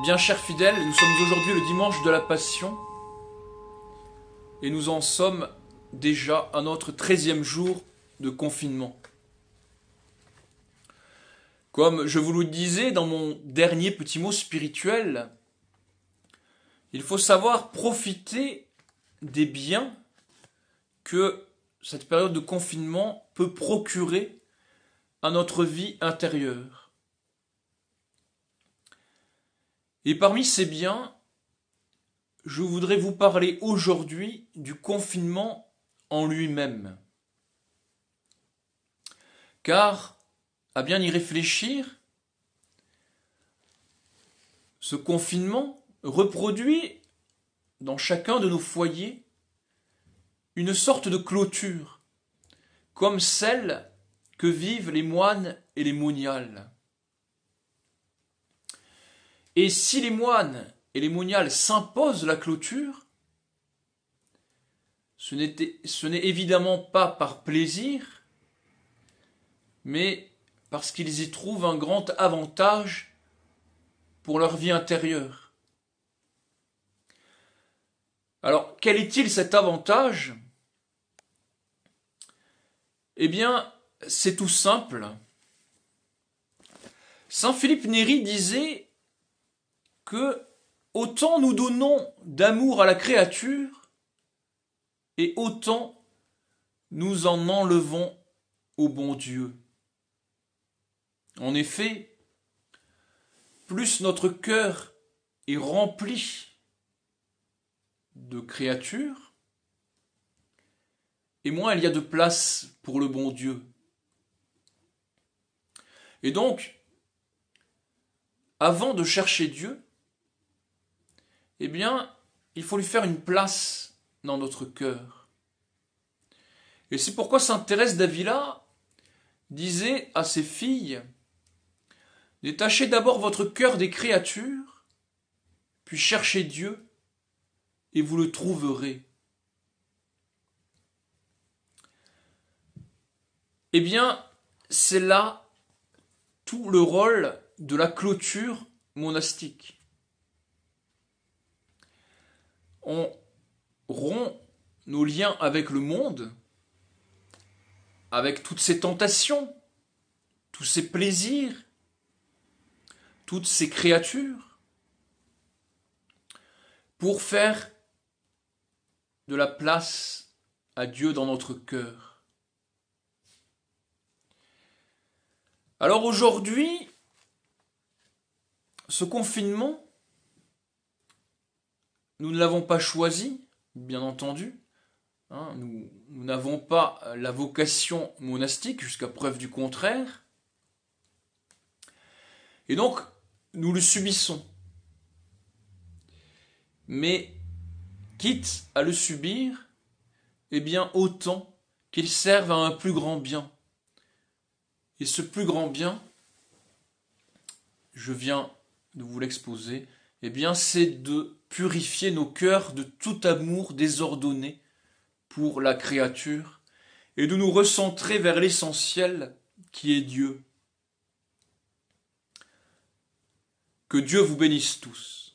Bien chers fidèles, nous sommes aujourd'hui le dimanche de la Passion et nous en sommes déjà à notre 13e jour de confinement. Comme je vous le disais dans mon dernier petit mot spirituel, il faut savoir profiter des biens que cette période de confinement peut procurer à notre vie intérieure. Et parmi ces biens, je voudrais vous parler aujourd'hui du confinement en lui-même. Car, à bien y réfléchir, ce confinement reproduit dans chacun de nos foyers une sorte de clôture, comme celle que vivent les moines et les moniales. Et si les moines et les moniales s'imposent la clôture, ce n'est évidemment pas par plaisir, mais parce qu'ils y trouvent un grand avantage pour leur vie intérieure. Alors, quel est-il cet avantage ? Eh bien, c'est tout simple. Saint Philippe Néri disait que autant nous donnons d'amour à la créature, et autant nous en enlevons au bon Dieu. En effet, plus notre cœur est rempli de créatures, et moins il y a de place pour le bon Dieu. Et donc, avant de chercher Dieu, eh bien, il faut lui faire une place dans notre cœur. Et c'est pourquoi sainte Thérèse d'Avila disait à ses filles: détachez d'abord votre cœur des créatures, puis cherchez Dieu, et vous le trouverez. Eh bien, c'est là tout le rôle de la clôture monastique. On rompt nos liens avec le monde, avec toutes ses tentations, tous ses plaisirs, toutes ces créatures, pour faire de la place à Dieu dans notre cœur. Alors aujourd'hui, ce confinement, nous ne l'avons pas choisi, bien entendu. Nous n'avons pas la vocation monastique, jusqu'à preuve du contraire. Et donc, nous le subissons. Mais, quitte à le subir, eh bien, autant qu'il serve à un plus grand bien. Et ce plus grand bien, je viens de vous l'exposer, eh bien, c'est de purifier nos cœurs de tout amour désordonné pour la créature et de nous recentrer vers l'essentiel qui est Dieu. Que Dieu vous bénisse tous.